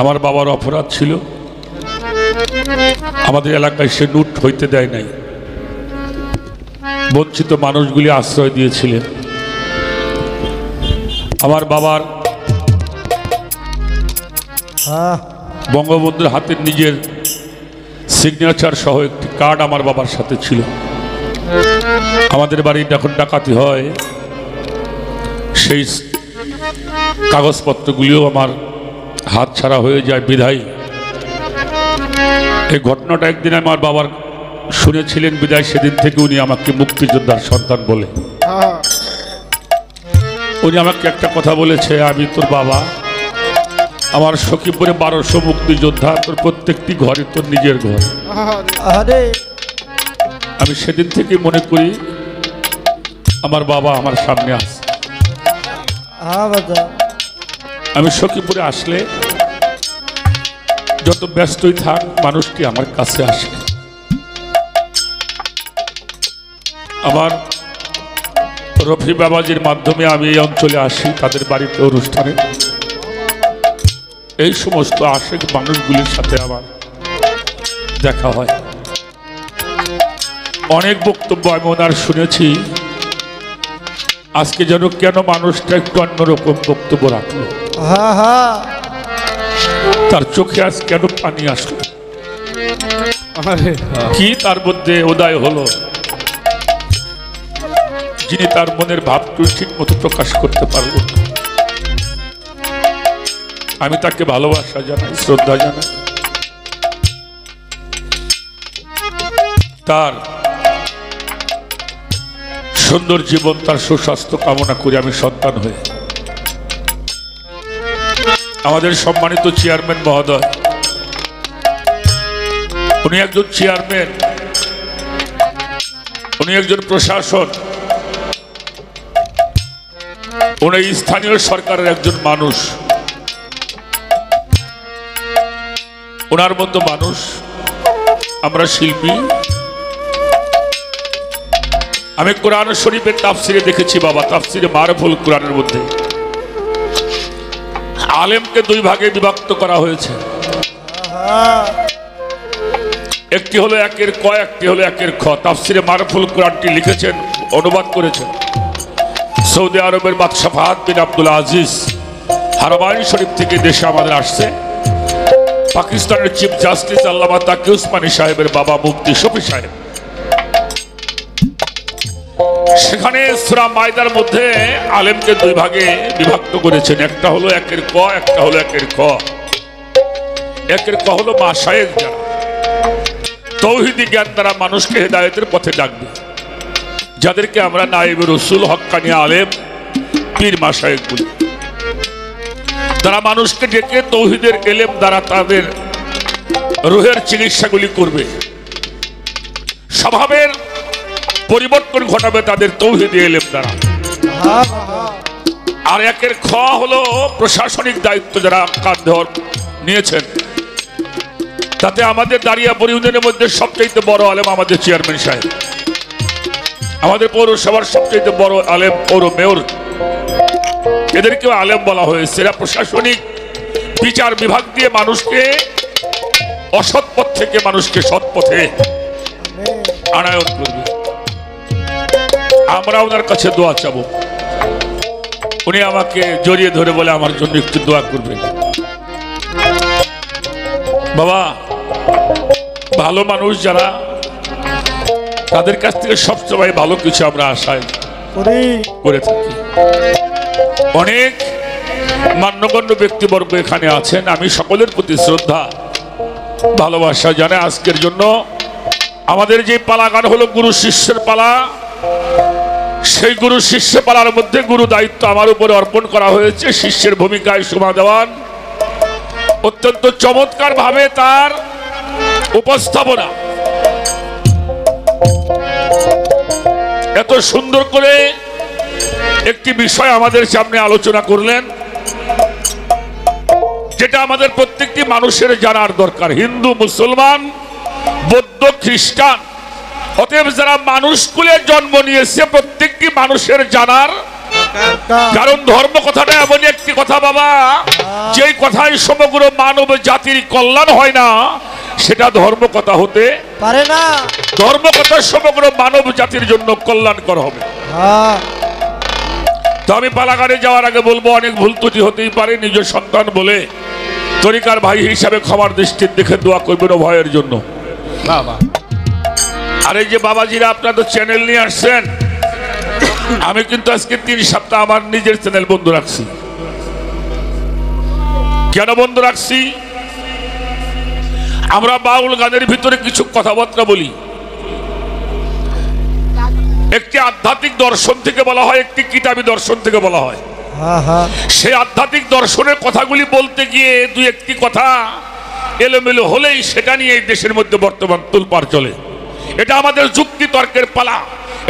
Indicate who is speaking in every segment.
Speaker 1: আমার বাবার অপরাধ ছিল, আমাদের এলাকায় সে লুট হইতে দেয় নাই, বঞ্চিত মানুষগুলি আশ্রয় দিয়েছিলেন। আমার বাবার বঙ্গবন্ধুর হাতের নিজের সিগনেচার সহ একটি কার্ড আমার বাবার সাথে ছিল। আমাদের বাড়ি যখন ডাকাতি হয় সেই কাগজপত্রগুলিও আমার হাত ছাড়া হয়ে যায় বিধায় এই ঘটনাটা একদিন আমার বাবার শুনেছিলেন বিদায়, সেদিন থেকে উনি আমাকে মুক্তিযোদ্ধার সন্তান বলে। উনি আমাকে একটা কথা বলেছে, আমি তোর বাবা, আমার সখীপুরে 1200 মুক্তিযোদ্ধা, তোর প্রত্যেকটি ঘরে তোর নিজের ঘর। আমি সেদিন থেকে মনে করি আমার বাবা আমার সামনে আসে। আমি সখীপুরে আসলে যত ব্যস্তই থাক মানুষটি আমার কাছে আসে। আমার রফি বাবাজির মাধ্যমে আমি এই অঞ্চলে আসি, তাদের বাড়িতে অনুষ্ঠানে এই সমস্ত আশেক মানুষগুলির সাথে আমার দেখা হয়। অনেক বক্তব্য আমি ওনার শুনেছি, আজকে যেন কেন মানুষটা একটু অন্যরকম বক্তব্য রাখলো, তার চোখে আজ কেন পানি আসলো, কি তার মধ্যে উদয় হলো যিনি তার মনের ভাবটু ঠিক মতো প্রকাশ করতে পারল। আমি তাকে ভালোবাসা জানাই, শ্রদ্ধা জানাই, তার সুন্দর জীবন, তার সুস্বাস্থ্য কামনা করি আমি সন্তান হয়ে। আমাদের সম্মানিত চেয়ারম্যান মহোদয়, উনি একজন চেয়ারম্যান, উনি একজন প্রশাসন, উনি স্থানীয় সরকারের একজন মানুষ। ওনার মতো মানুষ আমরা শিল্পী। আমি কোরআন শরীফের তাফসিরে দেখেছি বাবা, তাফসিরে মারফুল কোরআনের মধ্যে আলেমকে দুই ভাগে বিভক্ত করা হয়েছে, একটি হলো একের ক, একটি হলো একের খ। তাফসিরে মারফুল কোরআনটি লিখেছেন, অনুবাদ করেছেন সৌদি আরবের বাদশাহ ফাহাদ বিন আব্দুল আজিজ। হারমাইন শরীফ থেকে দেশে আমাদের আসছে পাকিস্তানের চিফ জাস্টিস আল্লামা তাকি উসমানী সাহেবের বাবা মুফতি শফি সাহেব। সেখানে সূরা মাইদার মধ্যে আলেমকে দুই ভাগে বিভক্ত করেছেন, একটা হলো একের ক, একটা হলো একের খ। একের ক হলো মাশায়েখ, যারা তৌহিদি জ্ঞান দ্বারা মানুষকে হেদায়েতের পথে ডাকবে, যাদেরকে আমরা নায়েবে রসুল, হক্কানি আলেম, পীর মাশায়েখ বলি। তারা মানুষকে ডেকে তৌহিদের এলেম দ্বারা তাদের রুহের চিকিৎসাগুলি করবে, স্বভাবের পরিবর্তন ঘটাবে তাদের তৌহিদি এলেম দ্বারা। আর একের খ হলো প্রশাসনিক দায়িত্ব যারা কাঁধে নিয়েছেন, তাতে আমাদের দাঁড়িয়াপুর ইউনিয়নের মধ্যে সবচেয়ে বড় আলেম আমাদের চেয়ারম্যান সাহেব, আমাদের পৌরসভার সবচেয়ে বড় আলেম পৌর মেয়র, এদেরকেও আলেম বলা হয়েছে। এরা প্রশাসনিক বিচার বিভাগ দিয়ে মানুষকে অসৎ পথ থেকে মানুষকে সৎ পথে আনায়ন করবে। আমরা ওনার কাছে দোয়া চাবো, উনি আমাকে জড়িয়ে ধরে বলে আমার জন্য একটু দোয়া করবেন। বাবা, ভালো মানুষ যারা, তাদের কাছ থেকে সবসময় ভালো কিছু আমরা আশায় করে থাকি। অনেক মান্যগণ্য ব্যক্তিবর্গ এখানে আছেন, আমি সকলের প্রতি শ্রদ্ধা ভালোবাসা জানাই। আজকের জন্য আমাদের যে পালা গান হলো গুরু শিষ্যের পালা, সেই গুরু শিষ্য পালার মধ্যে গুরু দায়িত্ব আমার উপরে অর্পণ করা হয়েছে। শিষ্যের ভূমিকায় শোভা দেওয়ান, অত্যন্ত চমৎকার ভাবে তার উপস্থাপনা, এত সুন্দর করে একটি বিষয় আমাদের সামনে আলোচনা করলেন, যেটা আমাদের প্রত্যেকটি মানুষের জানার দরকার। হিন্দু, মুসলমান, বৌদ্ধ, খ্রিস্টান, অতএব যারা মানুষ কুলে জন্ম নিয়েছে প্রত্যেকটি মানুষের জানার কারণ ধর্ম কথাটা এমন একটি কথা বাবা, যেই কথায় সমগ্র মানব জাতির কল্যাণ হয় না, সেটা ধর্ম কথা হতে পারে না। ধর্ম কথা সমগ্র মানব জাতির জন্য কল্যাণকর হবে। তো আমি পালাগারে যাওয়ার আগে বলবো, অনেক ভুল ত্রুটি হতেই পারে, নিজ সন্তান বলে তরিকার ভাই হিসাবে ক্ষমার দৃষ্টির দেখে দোয়া করবেন ভয়ের জন্য। আর এই যে বাবাজিরা আপনাদের চ্যানেল নিয়ে আসছেন, আমি কিন্তু আজকে 3 সপ্তাহ আমার নিজের চ্যানেল বন্ধ রাখছি। কেন বন্ধ রাখছি? আমরা বাউল গানের ভিতরে কিছু কথাবার্তা বলি, একটি আধ্যাত্মিক দর্শন থেকে বলা হয়, একটি কিতাবী দর্শন থেকে বলা হয়। সেই আধ্যাত্মিক দর্শনের কথাগুলি বলতে গিয়ে 2-1টি কথা এলোমেলো হলেই সেটা নিয়ে এই দেশের মধ্যে বর্তমান তোলপাড় চলে। এটা আমাদের যুক্তি তর্কের পালা,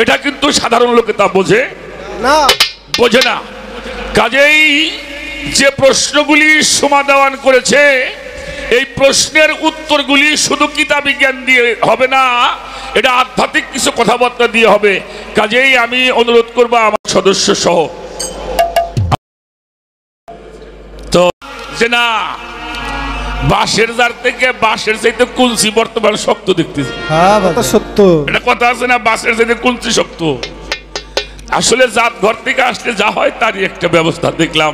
Speaker 1: এটা কিন্তু সাধারণ লোকে তা বোঝে না। কাজেই যে প্রশ্নগুলি সমাধান করেছে, এই প্রশ্নের উত্তরগুলি শুধু কিতাবী জ্ঞান দিয়ে হবে না, এটা আধ্যাত্মিক কিছু কথাবার্তা দিয়ে হবে। কাজেই আমি অনুরোধ করব আমার সদস্য সহ, তো যে না বাঁশের জার থেকে বাঁশের চাইতে কুলসি বর্তমান শক্ত দেখতেছি। সত্য, এটা কথা আছে না, বাঁশের চাইতে কুলসি শক্ত। আসলে জাত ঘর থেকে আসলে যা হয় তারই একটা ব্যবস্থা দেখলাম।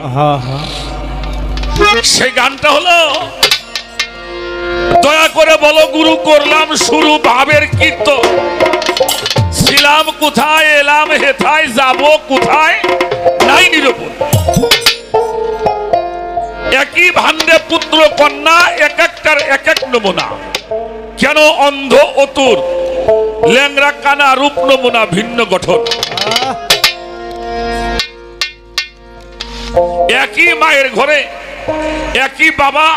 Speaker 1: সেই গানটা হলো, দয়া করে বলো গুরু করলাম শুরু ভাবের কীর্তন, ছিলাম কোথায় এলাম হেথায় যাব কোথায় নাই নিরূপণ। একই ভান্ডে পুত্র কন্যা, এক একটার এক এক নমুনা, কেন অন্ধ অতুর ল্যাংরা কানা রূপ নমুনা ভিন্ন গঠন। একই মায়ের ঘরে একই বাবা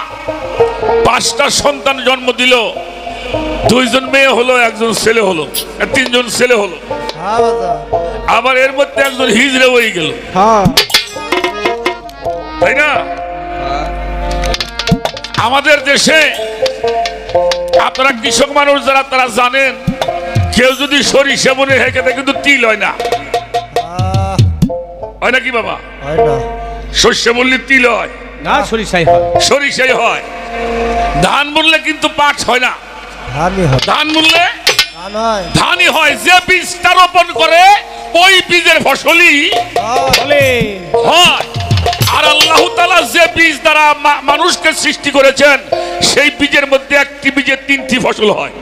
Speaker 1: 5টা সন্তান জন্ম দিল, 2জন মেয়ে হলো, 1জন ছেলে হলো, 3জন ছেলে হলো, আবার এর মধ্যে 1জন হিজড়ে হয়ে গেল, তাই না? আমাদের দেশে আপনারা কৃষক মানুষ যারা, তারা জানেন, কেউ যদি সরিষা বনে হেঁকে দেয় কিন্তু তিল হয় না। হয় নাকি বাবা? শস্য বললে তিল হয় না, সরিষাই হয়। ধান বললে কিন্তু পাট হয় না, ধান বললে ধানই হয়। যে বীজটা রোপণ করে ওই বীজের ফসলই হয়। আর আল্লাহ তাআলা যে বীজ দ্বারা মানুষকে সৃষ্টি করেছেন, সেই বীজের মধ্যে একটি বীজে 3টি ফসল হয়।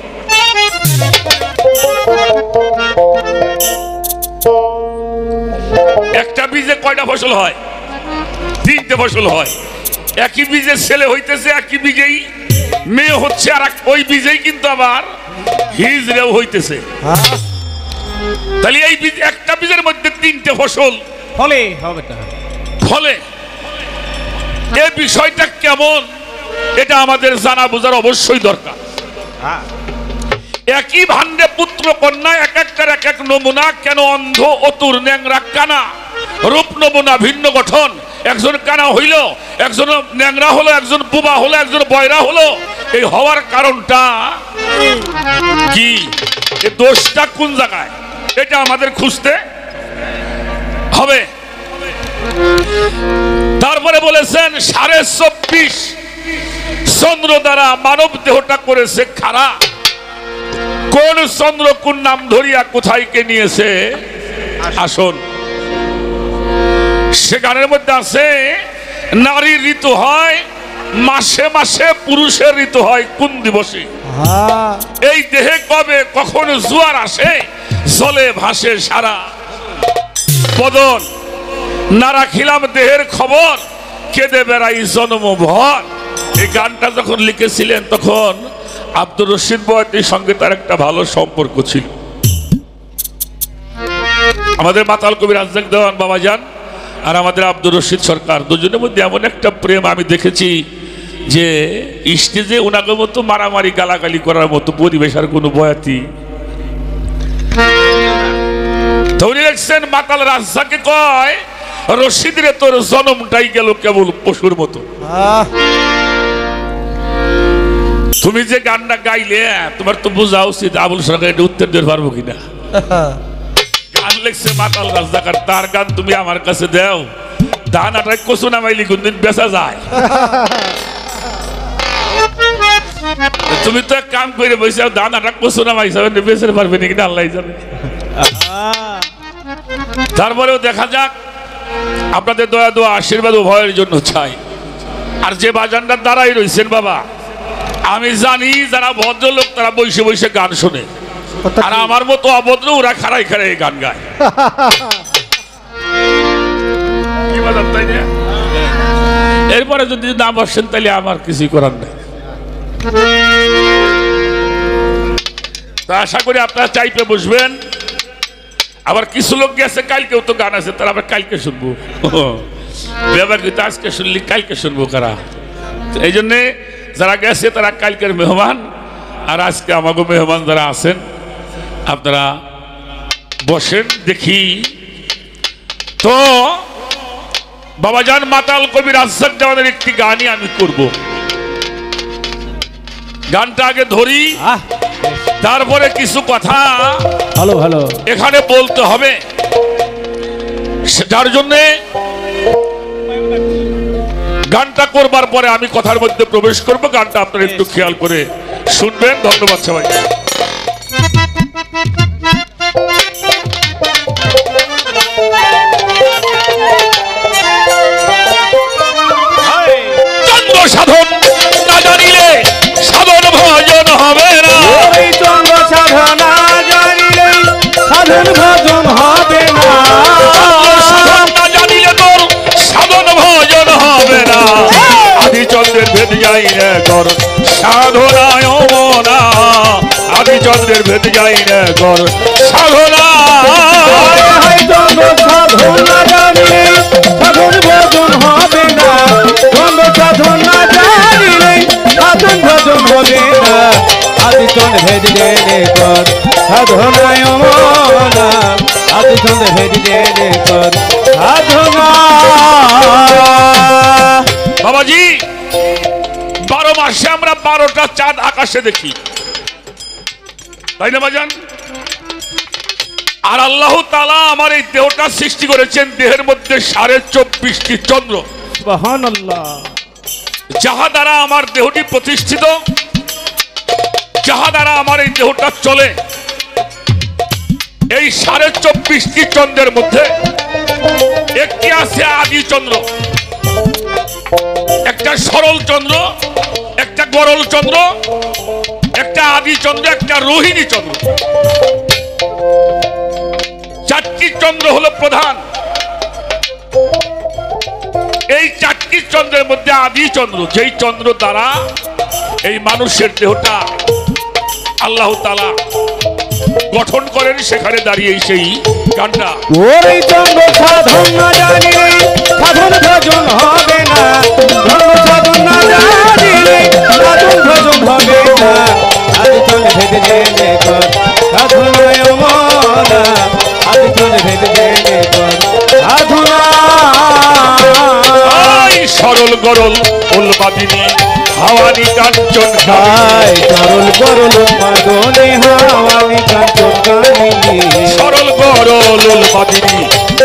Speaker 1: একটা বীজে কয়টা ফসল হয়? 3টে ফসল হয়। একই বীজের ছেলে হইতেছে, একই বীজেই মেয়ে হচ্ছে, আর ওই বীজেই কিন্তু আবার হিজড়েও হইতেছে। তাহলে এই বীজ, একটা বীজের মধ্যে 3টে ফসল ফলে এই বিষয়টা কেমন, এটা আমাদের জানা বোঝার অবশ্যই দরকার। একই ভান্ডে পুত্র কন্যা, এক একটার এক এক নমুনা, কেন অন্ধ অতুর ন্যাংরা কানা রূপ নমুনা ভিন্ন গঠন। একজন কানা হইল, একজন ন্যাংরা হলো, একজন বুবা হলো, একজন বয়রা হলো। এই হওয়ার কারণটা কি, এই দোষটা কোন জায়গায়, এটা আমাদের খুঁজতে হবে। তারপরে বলেছেন 24.5 চন্দ্র দ্বারা মানব দেহটা করেছে খাড়া, কোন চন্দ্র কোন নাম ধরিয়া কোথায় কে নিয়েছে আসন। সে গানের মধ্যে আছে, নারীর ঋতু হয় মাসে মাসে, পুরুষের ঋতু হয় কোন দিবসে। এই দেহে কবে কখন জোয়ার আসে, জলে ভাসে সারা বদন। না রাখিলাম দেহের খবর, কেঁদে বেড়াই জন্মভর। এই গানটা যখন লিখেছিলেন তখন আব্দুর রশিদ বয়াতির সঙ্গে তার একটা ভালো সম্পর্ক ছিল। আমাদের মাতাল কবি রাজ্জাক দেওয়ান বাবাজান আর আমাদের আব্দুর রশিদ সরকার, দুজনের মধ্যে এমন একটা প্রেম আমি দেখেছি যে স্টেজে ওনাকে মতো মারামারি গালাগালি করার মতো পরিবেশ আর কোনো বয়াতি। তো উনি লিখছেন, মাতাল রাজ্জাককে কয়, রশিদ রে তোর জন্মটাই গেল কেবল পশুর মতো। তুমি যে গানটা গাইলে তোমার তো বোঝা উচিত আবুল সরকার এটা উত্তর দিতে পারবো কিনা। গান লিখছে মাতাল রাজদাকার, তার গান তুমি আমার কাছে দাও। ধান আটাই কচু নামাইলি কোনদিন বেচা যায়। তুমি তো এক কাম করে বসে ধান আটা কচু নামাইছ, বেচতে পারবে নাকি না আল্লাহ জানে। তারপরেও দেখা যাক, আপনাদের দয়া দোয়া আশীর্বাদ উভয়ের জন্য চাই। আর যে বাজানটার দ্বারাই রয়েছেন বাবা, আমি জানি যারা ভদ্রলোক তারা বসে বসে গান শোনে, আর আমার মতো অভদ্র ওরা খাড়াই খাড়াই গান গায়। এরপরে যদি না বসেন তাহলে আমার কিছুই করার নেই। তা আশা করি আপনারা চাইপে বসবেন। আবার কিছু লোক গেছে, কালকেও তো গান আছে, তারা আবার কালকে শুনবো। ব্যবহার কিন্তু আজকে শুনলি কালকে শুনবো কারা। এই জন্যে যারা গেছে তারা কালকের মেহমান, আর আজকে আমাকে মেহমান যারা আছেন আপনারা বসেন। দেখি তো বাবাজান মাতাল কবি রাজ্জাক জামানের একটি গানই আমি করব। গানটা আগে ধরি, তারপরে কিছু কথা
Speaker 2: ভালো ভালো
Speaker 1: এখানে বলতে হবে। সেটার জন্য গানটা করবার পরে আমি কথার মধ্যে প্রবেশ করব। গানটা আপনারা একটু খেয়াল করে শুনবেন। ধন্যবাদ সবাই। চন্দ্র সাধন না জানিলে সাধন ভজন হবে না।
Speaker 2: চন্দ্র সাধন না জানিলে সাধন ভজন হবে না।
Speaker 1: সাধন না জানিলে তোর সাধন ভজন হবে না। আদি চন্দ্রের ভেদ যাই রে কর সাধনায় মনা। আদি চন্দ্রের ভেদ যাই রে কর সাধনা।
Speaker 2: চন্দ্র সাধন না জানিলে সাধন ভজন হবে না। চন্দ্র সাধন না জানিলে সাধন ভজন হবে না। আদি চন্দ্র ভেদ জেনে কর সাধনায় মনা। আদি চন্দ্র ভেদ জেনে কর সাধনা।
Speaker 1: বাবাজি 12 মাসে আমরা 12টা চাঁদ আকাশে দেখি, তাই না বাজান? আর আল্লাহ তাআলা আমার এই দেহটা সৃষ্টি করেছেন, দেহের মধ্যে 24.5টি চন্দ্র।
Speaker 2: সুবহানাল্লাহ।
Speaker 1: যাহা দ্বারা আমার দেহটি প্রতিষ্ঠিত, যাহা দ্বারা আমার এই দেহটা চলে, এই 24.5টি চন্দ্রের মধ্যে একটি আছে আদি চন্দ্র, একটা সরল চন্দ্র, একটা গরল চন্দ্র, একটা আদি চন্দ্র, একটা রোহিণী চন্দ্র। 4টি চন্দ্র হলো প্রধান। এই 4টি চন্দ্রের মধ্যে আদি চন্দ্র, যেই চন্দ্র দ্বারা এই মানুষের দেহটা আল্লাহ তাআলা গঠন করেন, সেখানে দাঁড়িয়ে সেই গানটা।
Speaker 2: ওরে চন্দ্র সাধন না জানিলে সাধন ভজন হবে না। চন্দ্র সাধন না জানিলে সাধন ভজন হবে না। আদি চন্দ্র ভেদ জেনে কর সাধনায় মনা। আদি চন্দ্র ভেদ জেনে কর সাধনা।
Speaker 1: সরল গরল উলবাদিনী হাওয়ানি কাঞ্চন
Speaker 2: গায় সরল গরল মাদনে হাওয়ানি কাঞ্চন কামিনী।
Speaker 1: সরল গরল উলবাদিনী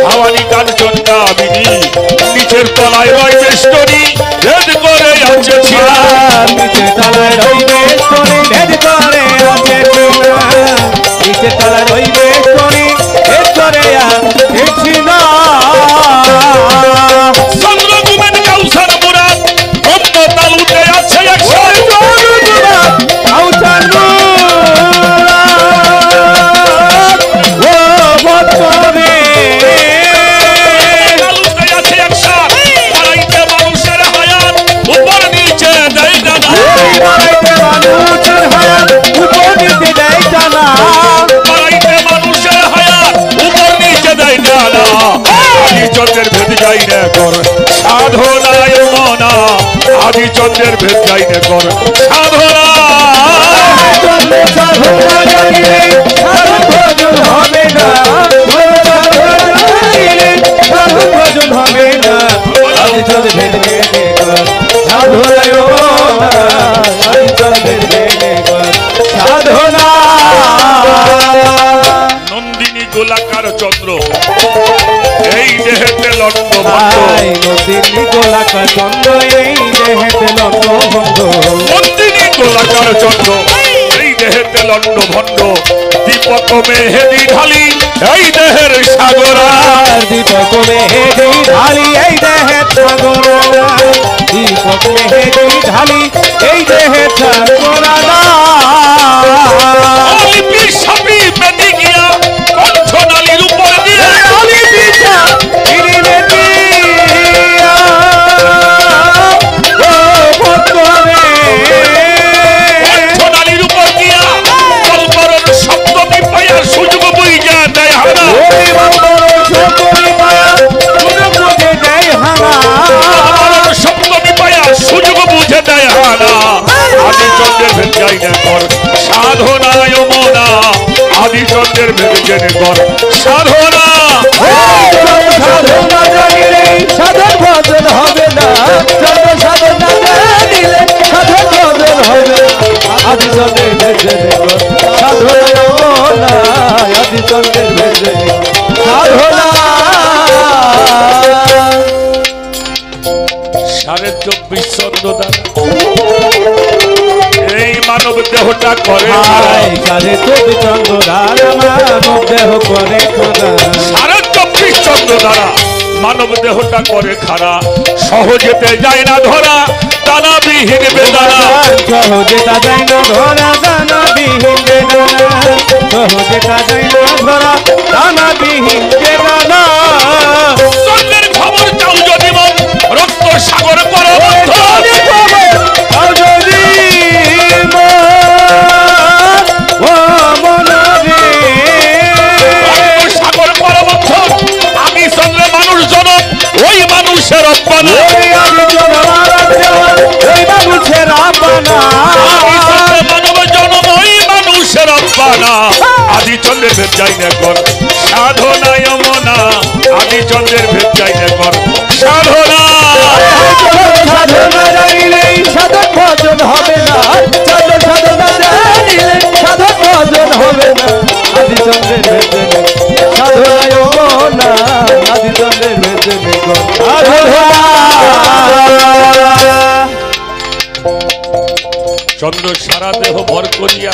Speaker 1: হাওয়ানি কাঞ্চন কামিনী। নিচের তলায় রয় বেষ্টনী ভেদ করে আছে ছিলা।
Speaker 2: নিচের তলায় রয় বেষ্টনী ভেদ করে আছে ছিলা। নিচের তলায় রয় বেষ্টনী ভেদ করে আছে ছিলা।
Speaker 1: চন্দ্রগুমেন কাউসার মুরাদ ব্রহ্ম তালুতে আছে একসাথে।
Speaker 2: কাউসার মুরাদ ও বৎসরে
Speaker 1: তালুতে আছে একসাথে। বাড়াইতে মানুষের হায়াত উপর নিচে দেয় না।
Speaker 2: বাড়াইতে মানুষের হায়াত উপর নিচে দেয় না।
Speaker 1: বাড়াইতে মানুষের হায়াত উপর নিচে দেয় না। আদি চন্দ্রের ভেদ যাই রে কর সাধনায় মনা। আদি চন্দ্রের ভেদ যাই রে কর সাধনা।
Speaker 2: চন্দ্র সাধন না জানিলে সাধন ভজন হবে না। সাধন ভজন হবে না। আদি চন্দ্র ভেদ জেনে কর সাধনায় মনা। আদি চন্দ্র ভেদ জেনে কর সাধনা।
Speaker 1: নন্দিনী গোলাকার গোলাকার চন্দ্র এই দেহেতে লন্ড ভন্ড
Speaker 2: নন্দিনী গোলাকার চন্দ্র এই দেহেতে লন্ড ভন্ড
Speaker 1: নন্দিনী গোলাকার চন্দ্র এই দেহেতে লন্ড ভন্ড দীপক মেহেদি ঢালি এই দেহের সাগরা
Speaker 2: দীপক মেহেদি ঢালি এই দেহের সাগরা দীপক মেহেদি ঢালি এই দেহের সাগরা
Speaker 1: লিপি সাপি মেদি গিয়া কণ্ঠনালীর উপর দিয়ে কণ্ঠনালীর উপর দিয়া কলবরণ সপ্তমী পাইয়ার সুযোগ বুঝিয়া দেয় হারা সপ্তমী পাইয়ার সুযোগ বুঝে দেয় হারা আদি চন্দ্রের ভেদ যাই না কর সাধনায় মনা আদি চন্দ্রের ভেদ জেনে কর সাধনা
Speaker 2: সাধনা জানিলে সাধন ভজন হবে না চন্দ্র সাধনা জানিলে সাধন ভজন হবে আদি চন্দ্রের ভেজে সাধনা আদি চন্দ্রের ভেজে সাধনা
Speaker 1: 24.5 চন্দ্র দ্বারা এই মানব দেহটা করে
Speaker 2: 24 চন্দ্র দ্বারা মানব দেহ করে
Speaker 1: 24 চন্দ্র দ্বারা মানব দেহটা করে খারা সহজেতে যায় না ধরা দানাবিহীন বেদনা
Speaker 2: সহজেতা যায় না ধরা দানাবিহীন বেদনা সহজেতা যায় না ধরা দানাবিহীন বেদনা
Speaker 1: চন্দ্রের খবর চাও যদি মন রক্ত সাগর করো বন্ধ সাগর করো বন্ধ আমি চন্দ্রে মানুষ জনম ওই মানুষের অপমান মানব জনম ওই মানুষের অপমানা আদি চন্দ্রের ভেদ যাই না কর সাধনায় মনা আদি চন্দ্রের ভেদ যাই না কর সাধনা
Speaker 2: সাধনা জানিলে সাধন ভজন হবে না চন্দ্র সাধনা জানিলে সাধন ভজন হবে না আদি চন্দ্রের ভেজে সাধনায় মনা আদি চন্দ্রের ভেজে
Speaker 1: চন্দ্র সারা দেহ ভর করিয়া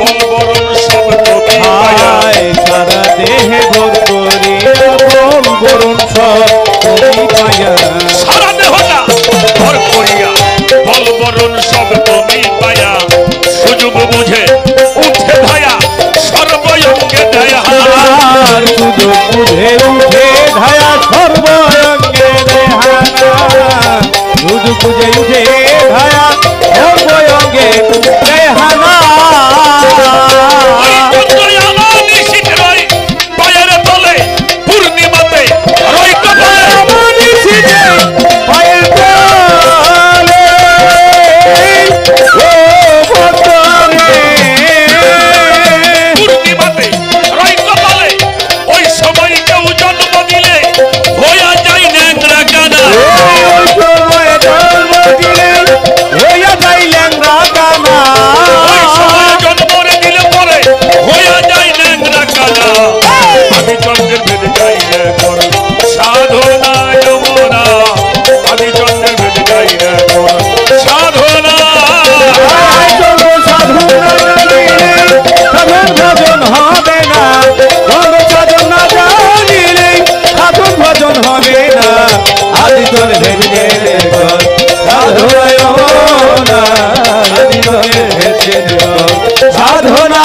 Speaker 1: বলবরণ সব কবি পায়া
Speaker 2: সারা দেহে ভোর করিয়া বরণ সব পায়া
Speaker 1: সারা দেহটা ভর করিয়া বলবরণ সব কবি পায়া সুযোগ বুঝে উঠে ধায়া সর্বয়ঙ্গে দেয়া
Speaker 2: আর সুযোগ বুঝে উঠে ধায়া সর্বয়ঙ্গে দেহানা সুযোগ বুঝে উঠে ধায়া সর্বয়ঙ্গে দেহানা
Speaker 1: পায়ের তলে পূর্ণিমাতে রই
Speaker 2: পায়ের তলে ও ভক্তরে
Speaker 1: পূর্ণিমাতে রই কপালে ওই সময় কেউ জন্ম দিলে হইয়া যায় ন্যাংরা কানা
Speaker 2: ওই সময় জন্ম দিলে হইয়া যায় ল্যাংড়া কানা
Speaker 1: ওই সময় জন্ম দিলে পরে হইয়া যায় ন্যাংরা কানা আমি চন্দ্রের ভেদে যাই না কর সাধনায় মনা আমি চন্দ্রের ভেদে যাই না কর সাধনা
Speaker 2: সাধন ভজন হবে না সাধন না জানিলে সাধন ভজন হবে না আদি চলে ভেজে সাধনায় মনা আদি চলে ভেজে সাধনা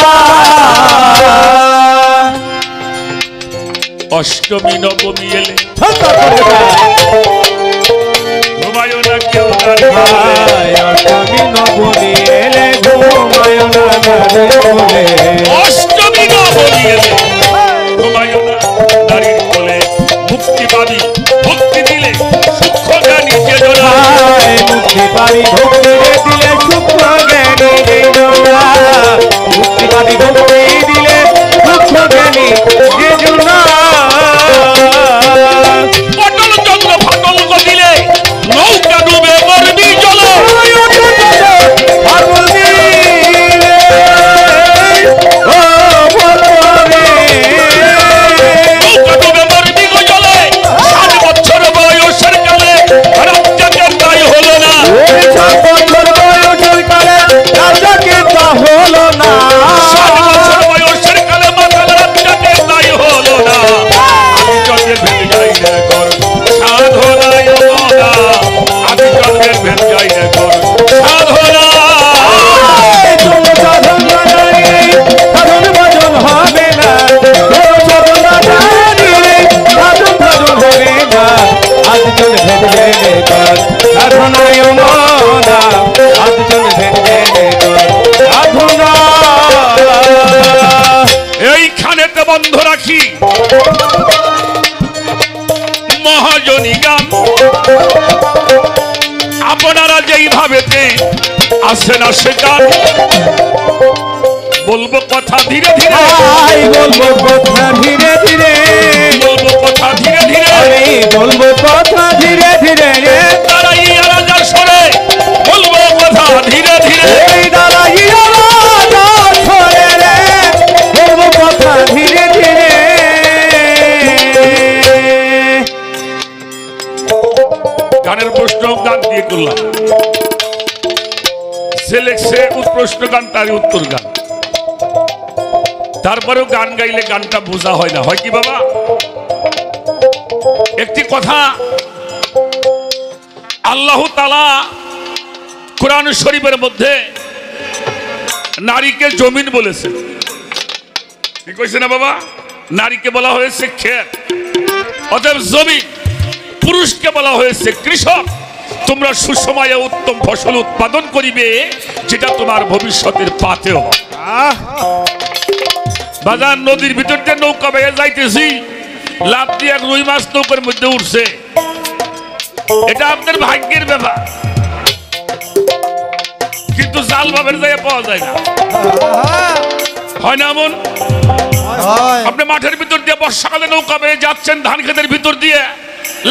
Speaker 1: অষ্টমী নবমী এলে ঘুমায় না কেউ
Speaker 2: অষ্টমী নবমী এলে ঘুমায় না
Speaker 1: অষ্টমী নবমী এলে ঘুমায় না নারীর কোলে মুক্তি পাবি ভক্তি দিলে সূক্ষ্ম জ্ঞানী চেতনা
Speaker 2: মুক্তি পাবি ভক্তি দিলে সূক্ষ্ম জ্ঞানী চেতনা মুক্তি পাবি ভক্তি দিলে সূক্ষ্ম জ্ঞানী চেতনা
Speaker 1: পটল চন্দ্র ফাটল গদিলে নৌকা ডুবে মরবি জলে
Speaker 2: ও ভেদ ভেদ কর সাধনায় মনা সাধুজন ভেদ ভেদ কর সাধনা
Speaker 1: এইখানেতে বন্ধ রাখি মহাজনী গান আপনারা যেইভাবেতে আসেন আসে গান বলবো কথা ধীরে ধীরে
Speaker 2: বলবো কথা ধীরে ধীরে
Speaker 1: বলবো কথা ধীরে ধীরে
Speaker 2: আমি বলবো কথা ধীরে ধীরে রে
Speaker 1: দাঁড়াই রাজার সরে বলবো কথা ধীরে ধীরে
Speaker 2: দাঁড়াই রাজার সরে রে বলবো কথা ধীরে ধীরে
Speaker 1: গানের প্রশ্ন গান দিয়ে করলাম সে লেখছে প্রশ্ন গান তারই উত্তর গান তারপরেও গান গাইলে গানটা বোঝা হয় না হয় কি বাবা একটি কথা আল্লাহ তাআলা কোরআন শরীফের মধ্যে নারীকে জমিন বলেছেন কি কইছে না বাবা নারীকে বলা হয়েছে ক্ষেত অতএব জমিন পুরুষকে বলা হয়েছে কৃষক তোমরা সুসময়ে উত্তম ফসল উৎপাদন করিবে যেটা তোমার ভবিষ্যতের পাতেও বাজার নদীর ভিতর দিয়ে নৌকা বেয়ে যাইতেছি লাভ দিয়ে এক রুই মাছ নৌকার মধ্যে উঠছে এটা আপনার ভাগ্যের ব্যাপার কিন্তু জাল ভাবের জায়গায় পাওয়া যায় না হয় না এমন আপনি মাঠের ভিতর দিয়ে বর্ষাকালে নৌকা বেয়ে যাচ্ছেন ধান ক্ষেতের ভিতর দিয়ে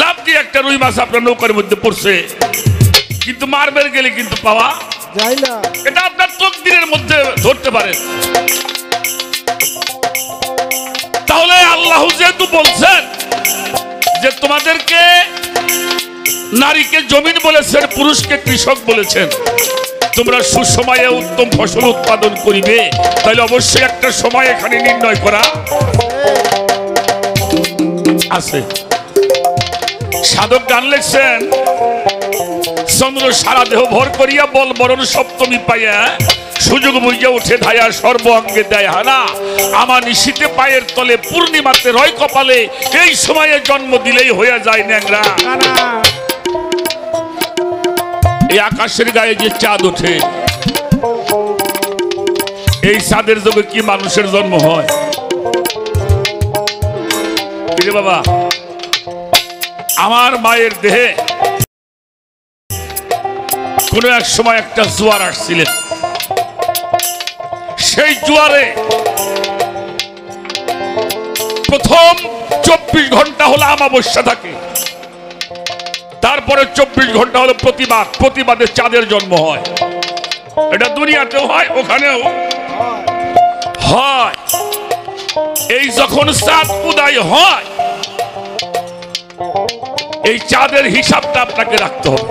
Speaker 1: লাভ দিয়ে একটা রুই মাছ আপনার নৌকার মধ্যে পড়ছে কিন্তু মারবের গেলে কিন্তু পাওয়া যায় না এটা আপনার তকদিরের মধ্যে ধরতে পারেন তাহলে আল্লাহ যেহেতু বলছেন যে তোমাদেরকে নারীকে জমিন বলেছেন পুরুষকে কৃষক বলেছেন তোমরা সুসময়ে উত্তম ফসল উৎপাদন করিবে তাহলে অবশ্যই একটা সময় এখানে নির্ণয় করা আছে সাধক গান লিখছেন চন্দ্র সারা দেহ ভর করিয়া বল বরণ সপ্তমী পাইয়া সুযোগ বুঝিয়া উঠে ধায়া সর্ব অঙ্গে দেয় হানা আমার নিশীতে পায়ের তলে পূর্ণিমাতে রয় কপালে এই সময়ে জন্ম দিলেই হয়ে যায় ন্যাংরা এই আকাশের গায়ে যে চাঁদ ওঠে এই চাঁদের যোগে কি মানুষের জন্ম হয় বাবা আমার মায়ের দেহে কোন এক সময় একটা জোয়ার আসছিলেন সেই জোয়ারে প্রথম 24 ঘন্টা হলো অমাবস্যা থাকে তারপরে 24 ঘন্টা হলো প্রতিবাদে চাঁদের জন্ম হয় এটা দুনিয়াতেও হয় ওখানেও হয় এই যখন চাঁদ উদয় হয় এই চাঁদের হিসাবটা আপনাকে রাখতে হবে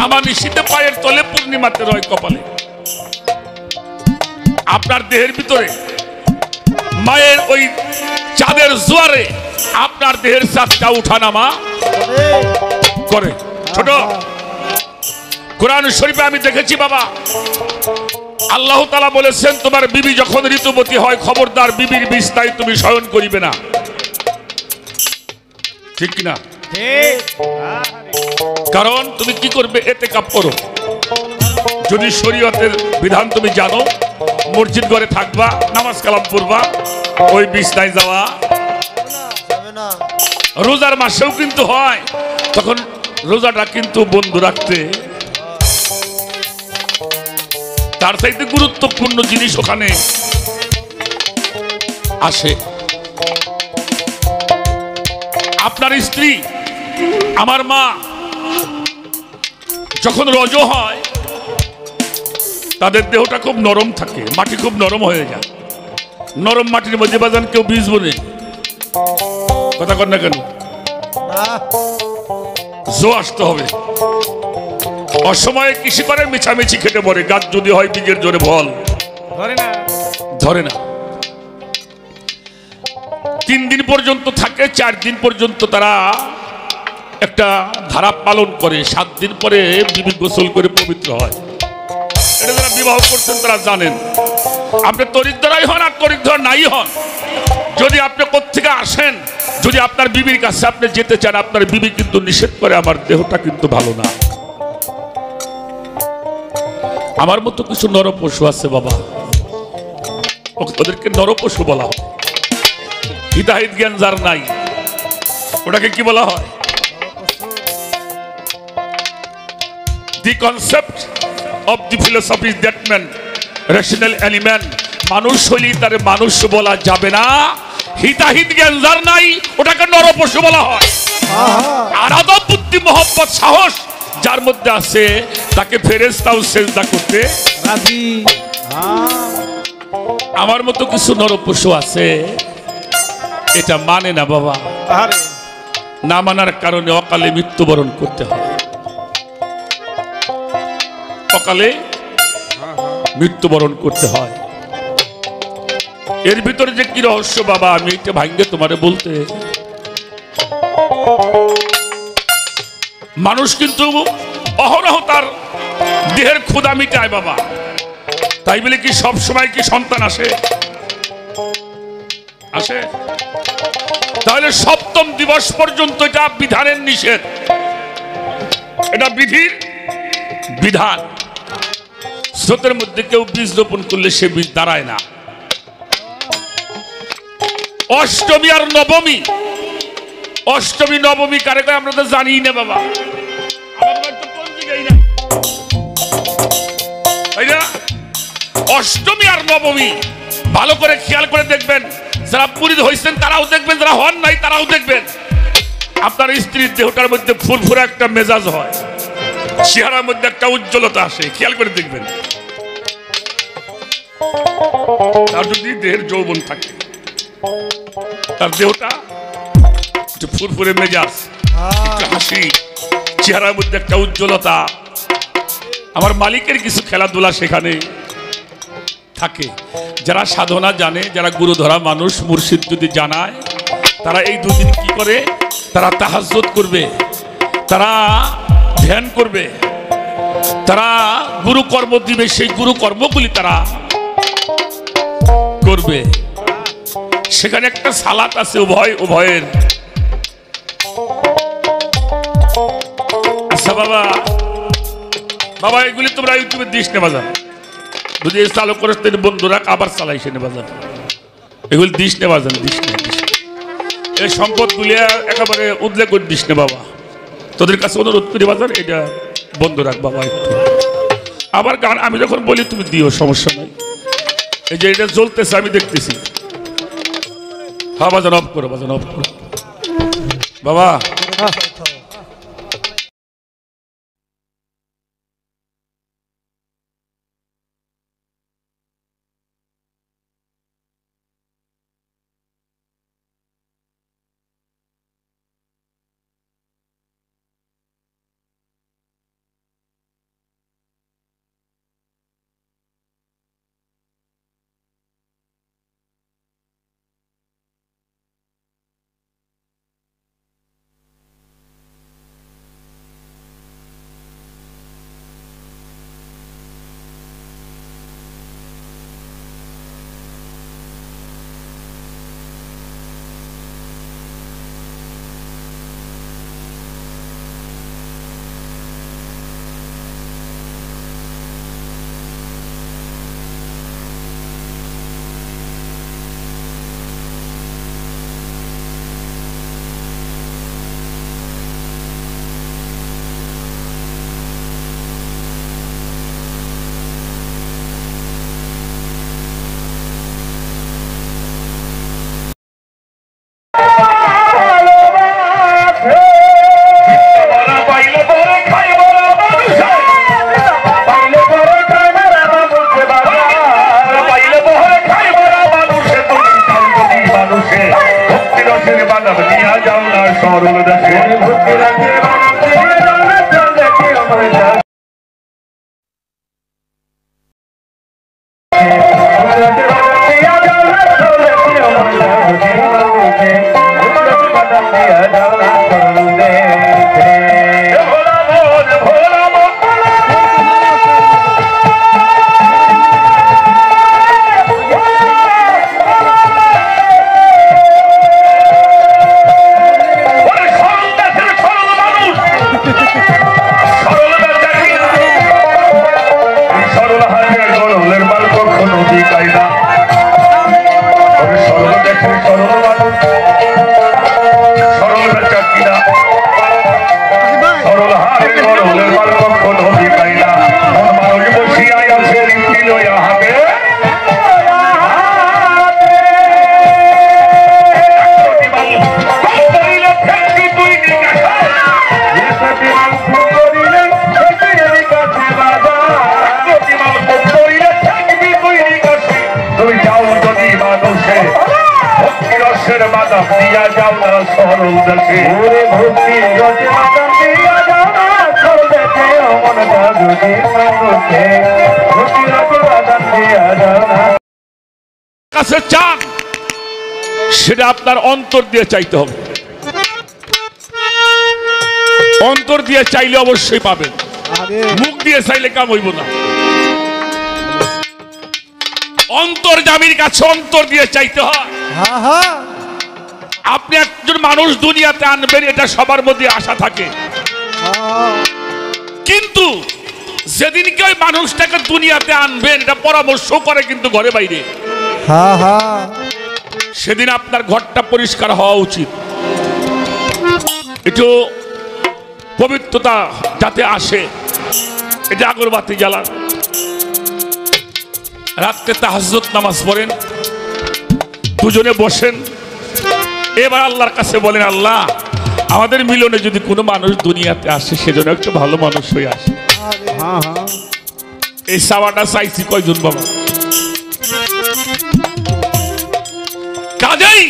Speaker 1: আমার নিশীতে পায়ের তলে পূর্ণিমাতে রয় কপালে আপনার দেহের ভিতরে মায়ের ওই চাঁদের জোয়ারে আপনার দেহের চাঁদটা উঠানামা করে ছোট কোরআন শরীফে আমি দেখেছি বাবা আল্লাহ তাআলা বলেছেন তোমার বিবি যখন ঋতুবতী হয় খবরদার বিবির বিছনায় তুমি শয়ন করিবে না ঠিক কিনা কারণ তুমি কি করবে ইতিকাফ করো যদি শরীয়তের বিধান তুমি জানো মসজিদ ঘরে থাকবা নামাজ কালাম পড়বা ওই বিছনায় যাওয়া যাবে না রোজার মাসেও কিন্তু হয় তখন রোজাটা কিন্তু বন্ধ রাখতে তার চাইতে গুরুত্বপূর্ণ জিনিস ওখানে আসে আপনার স্ত্রী আমার মা যখন রজ হয় তাদের দেহটা খুব নরম থাকে মাটি খুব নরম হয়ে যায় নরম মাটির মধ্যে বাজান কেউ বীজ বনে কথা কর না কেন জো আসতে হবে অসময়ে কৃষি করে মিছামিছি খেটে পড়ে গাছ যদি হয় বীজের জোরে ফল ধরে না 3 দিন পর্যন্ত থাকে 4 দিন পর্যন্ত তারা একটা ধারা পালন করে 7 দিন পরে বিবি গোসল করে পবিত্র হয় এটা যারা বিবাহ করছেন তারা জানেন আপনি তরিকদারাই হন আর তরিকদার নাই হন যদি আপনি কোত্থেকে আসেন যদি আপনার বিবির কাছে আপনি যেতে চান, আপনার বিবি কিন্তু নিষেধ করে, আমার দেহটা কিন্তু ভালো না। আমার মতো কিছু নরপশু আছে বাবা, ওদেরকে নরপশু বলা হয়। হিতাহিত জ্ঞান যার নাই, ওটাকে কি বলা হয়? The concept of the philosophy is that man, rational element, মানুষ হইলেই তার মানুষ বলা যাবে না। হিতাহিত জ্ঞান যার নাই, ওটাকে নরপশু বলা হয়। আর আদব, বুদ্ধি, মহব্বত, সাহস যার মধ্যে আছে, তাকে ফেরেশতাও সেজদা করতে রাজি। আমার মতো কিছু নরপশু আছে, এটা মানে না বাবা। না মানার কারণে অকালে মৃত্যুবরণ করতে হয়, অকালে মৃত্যুবরণ করতে হয়। এর ভিতরে যে কি রহস্য বাবা, আমি এটা ভাঙ্গে তোমারে বলতে। মানুষ কিন্তু অহরহ তার দেহের ক্ষুধা মিটায় বাবা, তাই বলে কি সব সময় কি সন্তান আসে? আসে? তাহলে সপ্তম দিবস পর্যন্ত এটা বিধানের নিষেধ, এটা বিধির বিধান। স্রোতের মধ্যে কেউ বীজ রোপণ করলে সে বীজ দাঁড়ায় না। অষ্টমী আর নবমী, অষ্টমী নবমী কারে কয় আমরা তো জানি না বাবা, অষ্টমী আর নবমী ভালো করে খেয়াল করে দেখবেন। যারা পুরীত হয়েছেন তারাও দেখবেন, যারা হন নাই তারাও দেখবেন। আপনার স্ত্রীর দেহটার মধ্যে ফুরফুরে একটা মেজাজ হয়, চেহারার মধ্যে একটা উজ্জ্বলতা আসে, খেয়াল করে দেখবেন। তার যদি দেহের যৌবন থাকে, তার দেহটা একটু ফুরফুরে মেজাজ, একটু হাসি, চেহারার মধ্যে একটা উজ্জ্বলতা। আমার মালিকের কিছু খেলাধুলা সেখানে থাকে। যারা সাধনা জানে, যারা গুরু ধরা মানুষ, মুর্শিদ যদি জানায়, তারা এই দুদিন কি করে? তারা তাহাজ্জুদ করবে, তারা ধ্যান করবে, তারা গুরু কর্ম দিবে, সেই গুরু কর্মগুলি তারা করবে। সেখানে একটা সালাত আছে উভয়ের। আচ্ছা বাবা, বাবা এগুলি তোমরা ইউটিউবে দিস নে বাজার, যদি চালু করিস বন্ধুরা আবার চালাইছে নে বাজার, এগুলি দিস নে বাজার, দিস নে। এই সম্পদ গুলি একেবারে উদ্লেখ করে দিস নে বাবা, তোদের কাছে অনুরোধ করি বাজার, এটা বন্ধ রাখ বাবা একটু। আবার গান আমি যখন বলি তুমি দিও, সমস্যা নাই। এই যে এটা জ্বলতেছে আমি দেখতেছি। হ্যাঁ বাজান অফ করো, বাজান অফ করো বাবা।
Speaker 3: সরল দেখে ওরে ভক্তি রসে বাদাম দিয়া দাও না সরল দেখে মনটা যদি মানুষে ভক্তি রসে বাদাম দিয়া দাও না
Speaker 1: কাছে চান সেটা আপনার অন্তর দিয়ে চাইতে হবে। অন্তর দিয়ে চাইলে অবশ্যই পাবেন, মুখ দিয়ে চাইলে কাম হইব না। অন্তর্যামীর কাছে অন্তর দিয়ে চাইতে হয়। আপনি একজন মানুষ দুনিয়াতে আনবেন এটা সবার মধ্যে আশা থাকে, কিন্তু যেদিনকে ওই মানুষটাকে দুনিয়াতে আনবেন এটা পরামর্শ করে কিন্তু ঘরে বাইরে, সেদিন আপনার ঘরটা পরিষ্কার হওয়া উচিত। একটু পবিত্রতা যাতে আসে এটা আগরবাতি জ্বালান, রাত্রে তাহাজ্জুদ নামাজ পড়েন, দুজনে বসেন, এবার আল্লাহর কাছে বলেন আল্লাহ আমাদের মিলনে যদি কোনো মানুষ দুনিয়াতে আসে সেজন্য একটু ভালো মানুষ হয়ে আসে। এই সাওয়াটা চাইছি কয়জন বাবা? কাজেই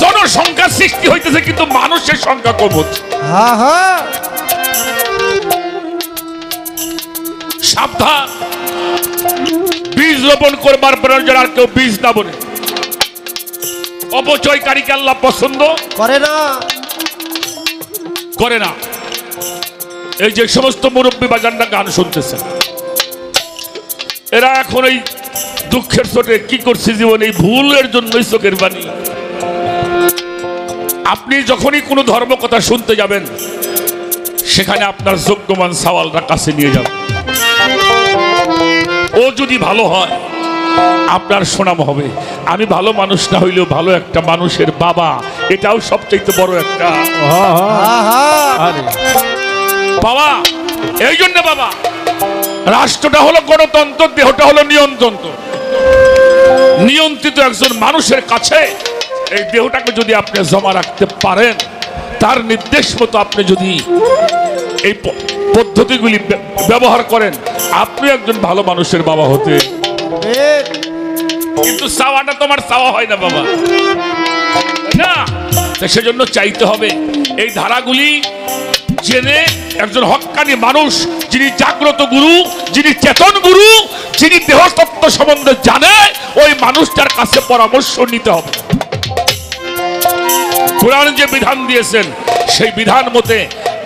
Speaker 1: জনসংখ্যা সৃষ্টি হইতেছে কিন্তু মানুষের সংখ্যা কম হচ্ছে। সাবধান, বীজ রোপণ করবার পর যেন আর কেউ বীজ না বলে। অপচয়কারীকে আল্লাহ পছন্দ করে না। এই যে সমস্ত মুরব্বী বাজানরা গান শুনতেছেন, এরা এখন এই দুঃখের চোটে কি করছে জীবনে, এই ভুলের জন্যই চোখের বাণী। আপনি যখনই কোনো ধর্ম কথা শুনতে যাবেন সেখানে আপনার যোগ্যমান সওয়ালরা কাছে নিয়ে যাবেন। ও যদি ভালো হয় আপনার সুনাম হবে। আমি ভালো মানুষ না হইলেও ভালো একটা মানুষের বাবা, এটাও সবচেয়ে বড় একটা বাবা। এই জন্য বাবা, রাষ্ট্রটা হলো গণতন্ত্র, দেহটা হলো নিয়ন্ত্রণ। নিয়ন্ত্রিত একজন মানুষের কাছে এই দেহটাকে যদি আপনি জমা রাখতে পারেন, তার নির্দেশ মতো আপনি যদি এই পদ্ধতিগুলি ব্যবহার করেন, আপনি একজন ভালো মানুষের বাবা হতে। কিন্তু চাওয়াটা তোমার চাওয়া হয় না বাবা, না। সেজন্য চাইতে হবে এই ধারাগুলি জেনে একজন হক্কানি মানুষ, যিনি জাগ্রত গুরু, যিনি চেতন গুরু, যিনি দেহতত্ত্ব সম্বন্ধে জানে, ওই মানুষটার কাছে পরামর্শ নিতে হবে। কোরআন যে বিধান দিয়েছেন সেই বিধান মতে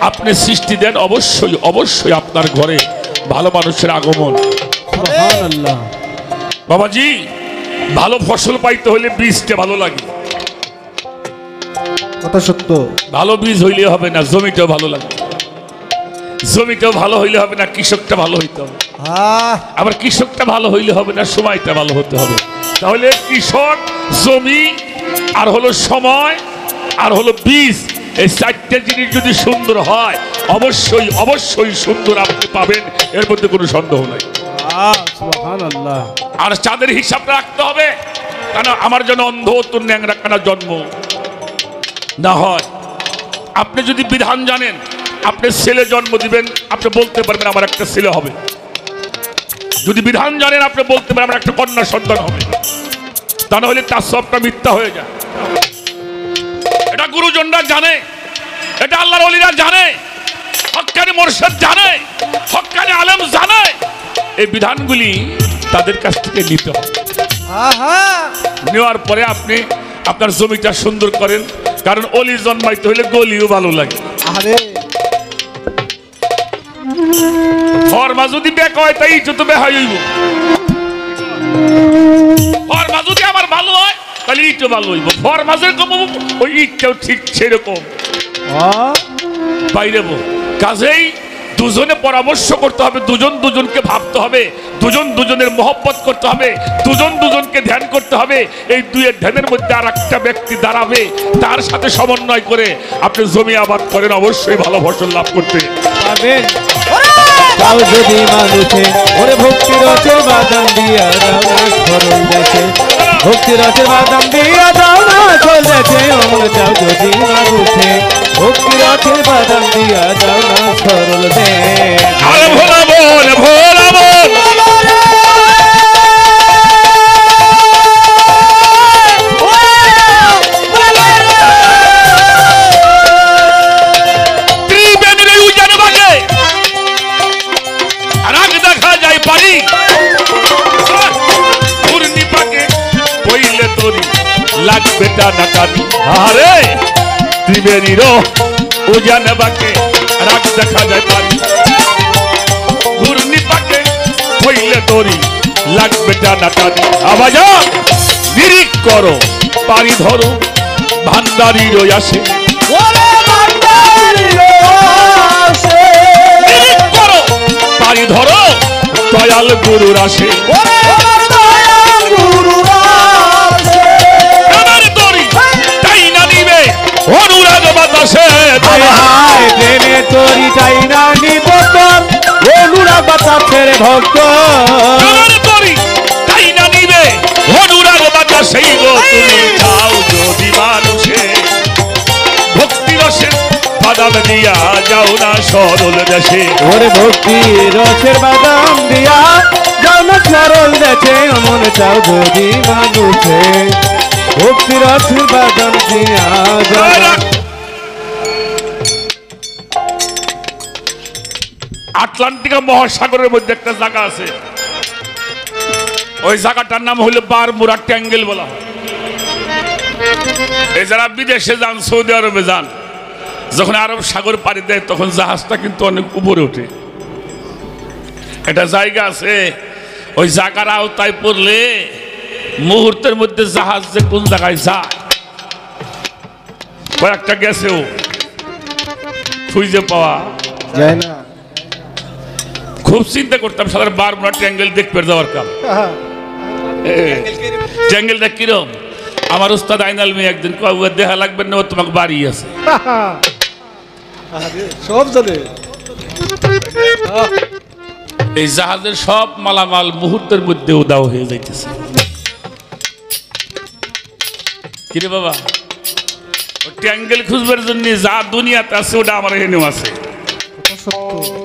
Speaker 1: আপনি সৃষ্টি দেন, অবশ্যই অবশ্যই আপনার ঘরে ভালো মানুষের আগমন। বাবাজি, ভালো ফসল পাইতে হলে বীজটা ভালো লাগে,
Speaker 2: কথা সত্য।
Speaker 1: ভালো বীজ হইলে হবে না, জমিটাও ভালো লাগে। জমিটাও ভালো হইলে হবে না, কৃষকটা ভালো হইতে হবে। আবার কৃষকটা ভালো হইলে হবে না, সময়টা ভালো হতে হবে। তাহলে কৃষক, জমি, আর হলো সময়, আর হলো বীজ, এই চারটে জিনিস যদি সুন্দর হয় অবশ্যই অবশ্যই সুন্দর আপনি পাবেন, এর মধ্যে কোনো সন্দেহ নাই। আর চাঁদের হিসাব রাখতে হবে, কারণ আমার জন্য অন্ধ তোর ন্যাংরা কানা জন্ম না হয়। আপনি যদি বিধান জানেন, আপনি ছেলে জন্ম দিবেন, আপনি বলতে পারবেন আমার একটা ছেলে হবে। যদি বিধান জানেন আপনি বলতে পারবেন আমার একটা কন্যা সন্তান হবে। তা না হলে তার সবটা মিথ্যা হয়ে যায়। এটা গুরুজনরা জানে, এটা আল্লাহর ওলিরা জানে, হক্কানি মুর্শিদ জানে, হক্কানি আলেম জানে। এই বিধানগুলি তাদের কাছ থেকে নিতে হবে। নেওয়ার পরে আপনি আপনার জমিটা সুন্দর করেন, কারণ অলি জন্মাইতে হলে গলিও ভালো লাগে। ফরমা যদি বেক হয় তাই ইজ্জত বেহাই হইব। ফরমা যদি আমার ভালো হয় তাহলে ইটও ভালো হইব। ফরমা যেরকম ওই ইটটাও ঠিক সেরকম পাইলেব। কাজেই দুজনে পরামর্শ করতে হবে, দুজন দুজনকে ভাবতে হবে, দুজন দুজনের মহব্বত করতে হবে, দুজন দুজনকে ধ্যান করতে হবে। এই দুইয়ের ধ্যানের মধ্যে আর একটা ব্যক্তি দাঁড়াবে, তার সাথে সমন্বয় করে আপনি জমি আবাদ করেন, অবশ্যই ভালো ফসল লাভ করতে পারবেন।
Speaker 2: তাও যদি মানুষে ওরে ভক্তি রসের বাদাম দিয়া দাও না সরল দেখে, ভক্তি রসের বাদাম দিয়া দাও না সরল দেখে, অমর তাও যদি মানুষে ভক্তি রসের বাদাম দিয়া দাও না সরল দেখে।
Speaker 1: আরে ভোলা বল, ভোলা বল, লাগবে টানা টানি। আরে ত্রিবেণীর উজান বাঁকে রাগ দেখা যায় পানি, ঘূর্ণি পাকে হইলে তরি লাগবে টানা টানি। আবার নিরিখ করো পারি ধরো ভান্ডারির আসে, নিরিখ করো পারি ধরো দয়াল গুরুর আসে। অনুরাগ বাতাসে
Speaker 2: প্রেমে তরি তাই না নিবতন, অনুরাগ বাতাসের ভক্ত
Speaker 1: তরি তাই না নিবে অনুরাগ বাতাসে গো। তুমি যাও যদি মানুষে ভক্তি রসে বাদাম দিয়া যাও না সরল দেশে।
Speaker 2: ওরে ভক্তি রসের বাদাম দিয়া যাও না সরল দেশে, মন চাও যদি মানুষে ভক্তি রসের বাদাম দিয়া যাও না।
Speaker 1: আটলান্টিকা মহাসাগরের মধ্যে একটা জায়গা আছে, ওই জায়গাটার নাম হলো বারমুডা ট্যাঙ্গেল বলা হয়। এই যারা বিদেশে যান, সৌদি আরবে যান, যখন আরব সাগর পাড়ি দেয় তখন জাহাজটা কিন্তু অনেক উপরে ওঠে। একটা জায়গা আছে, ওই জায়গার আওতায় পড়লে মুহূর্তের মধ্যে জাহাজ যে কোন জায়গায় যায়, কয়েকটা গেছেও খুঁজে পাওয়া
Speaker 2: যায় না।
Speaker 1: খুব চিন্তা করতাম সাধারণ বারমুডা ট্যাঙ্গেল দেখতে যাওয়ার কাম। ট্যাঙ্গেলটা কিরম? আমার উস্তাদ আইনাল মেয়ে একদিন দেখা লাগবে না, তোমাকে বাড়ি আছে
Speaker 2: সব জানে।
Speaker 1: এই জাহাজের সব মালামাল মুহূর্তের মধ্যে উদাও হয়ে যাইতেছে। কিরে বাবা, ট্যাঙ্গেল খুঁজবার জন্য যা দুনিয়াতে আছে ওটা আমার এখানেও আছে।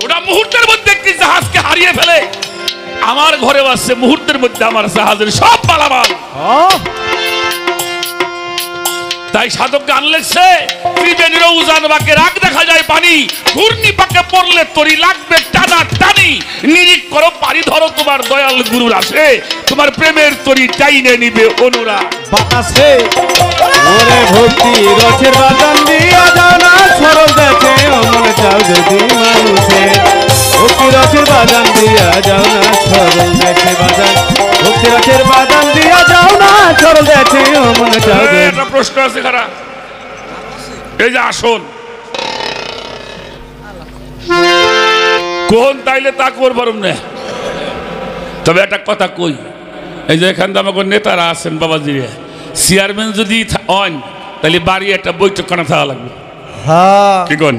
Speaker 1: ওটা মুহূর্তের মধ্যে একটি জাহাজকে হারিয়ে ফেলে, আমার ঘরেও আছে মুহূর্তের মধ্যে আমার জাহাজের সব মালামাল। তাই সাধক গান লেখছে, ত্রিবেণীর উজান বাঁকে রাগ দেখা যায় পানি, ঘূর্ণি পাকে পড়লে তরি লাগবে টানা টানি। নিরিখ করো পারি ধরো তোমার দয়াল গুরুর আসে, তোমার প্রেমের তরি টাইনে নিবে অনুরাগ
Speaker 2: বাতাসে। ওরে ভক্তি রসের বাদাম দিয়া যাও না সরল দেশে, মন চাও যদি মানুষে ভক্তি রসের বাদাম দিয়া যাও না সরল দেশে। বাদাম ভক্তি রসের বাদাম দিয়া যাও না সরল দেশে, মন চাও।
Speaker 1: একটা প্রশ্ন আছে খারাপ, এই যে আসন কোন তাইলে তা করবার না। তবে একটা কথা কই, এই যে এখান থেকে আমাকে নেতারা আছেন বাবাজি, চেয়ারম্যান যদি হন তাহলে বাড়ি একটা বৈঠকখানা থাকা লাগবে। কি কোন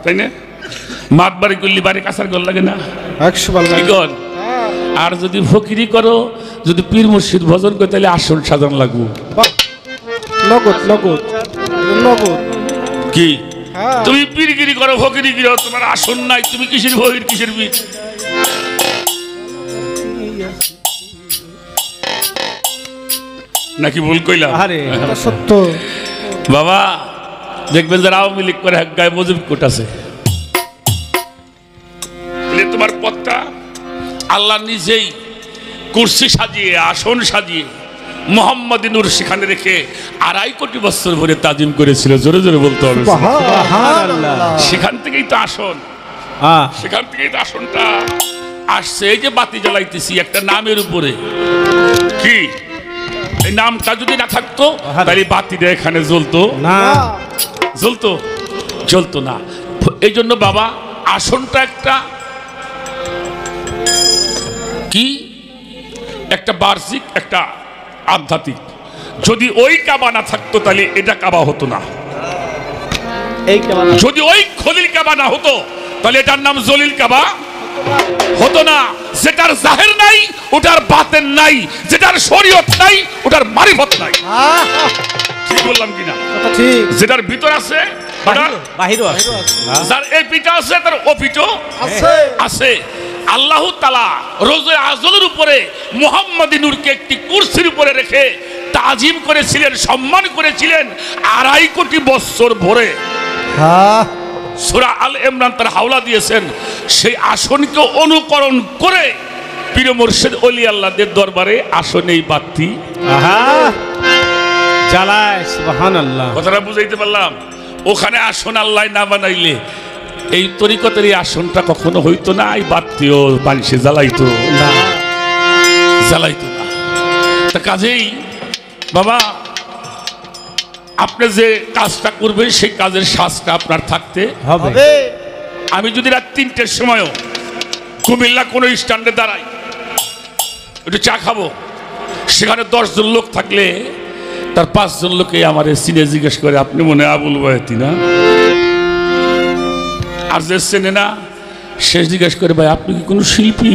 Speaker 1: তাই না? মাত বাড়ি করলি বাড়ি কাছার ঘর লাগে না? কি কোন? আর যদি ফকিরি করো, যদি পীর মুর্শিদ ভজন করে, তাহলে আসন সাজানো লাগবে। কি তুমি পীরগিরি করো, ফকিরি করো, তোমার আসন নাই, তুমি কিসের ফকির কিসের পীর? নাকি ভুল কইলাম?
Speaker 2: সত্য
Speaker 1: বাবা, দেখবেন যারা আওয়ামী লীগ করে গায়ে মজুব কোট আছে, তোমার পথটা আল্লাহ নিজেই কুরসি সাজিয়ে আসন সাজিয়ে মোহাম্মদ নূর সেখানে রেখে 2.5 কোটি বছর ধরে তাজিম করেছিল। জোরে জোরে বলতে হবে। সেখান থেকেই তো আসন, সেখান থেকেই তো আসনটা আসছে। এই যে বাতি জ্বালাইতেছি একটা নামের উপরে, কি এই নামটা যদি না থাকতো তাহলে বাতিটা এখানে জ্বলতো না, জ্বলতো না। এই জন্য বাবা আসনটা একটা কি, একটা বার্ষিক, একটা আধ্যাত্মিক। যদি ওই কাবা না থাকতো তাহলে এটা কাবা হতো না। যদি ওই খলিল কাবা না হতো তাহলে এটার নাম জলিল কাবা হতো না। যেটার জাহের নাই ওটার বাতেন নাই, যেটার শরীয়ত নাই ওটার মারিফত নাই। ঠিক বললাম কিনা? যেটার ভিতর আছে
Speaker 2: বাহিরও আছে,
Speaker 1: যার এই পিঠা আছে তার ও পিঠো আছে। আল্লাহ তাআলা রোজে আজলের উপরে মুহাম্মদ নূরকে একটি কুরসির উপরে রেখে তাজিম করেছিলেন, সম্মান করেছিলেন 2.5 কোটি বছর ভরে। সূরা আল ইমরান তার হাওলা দিয়েছেন। সেই আসনকে অনুকরণ করে পীর মুর্শিদ ওলি আল্লাহদের দরবারে আসনেই বাতি
Speaker 2: জ্বালায় সুবহানাল্লাহ।
Speaker 1: কথাটা বুঝাইতে পারলাম? ওখানে আসন আল্লাহ না বানাইলে এই তরিকতের এই আসনটা কখনো হইতো না, এই বাড়তিও মানুষে জ্বালাইতো না, জ্বালাইতো না। তা কাজেই বাবা, আপনি যে কাজটা করবেন সেই কাজের শ্বাসটা আপনার থাকতে
Speaker 2: হবে।
Speaker 1: আমি যদি রাত 3টের সময়ও কুমিল্লা কোনো স্ট্যান্ডে দাঁড়াই, একটু চা খাবো, সেখানে 10 জন লোক থাকলে তার 5 জন লোকে আমার সিনে জিজ্ঞেস করে আপনি মনে আবুল বয়াতি না? আর যে চেনে না সে জিজ্ঞেস করে ভাই আপনি কি কোনো শিল্পী?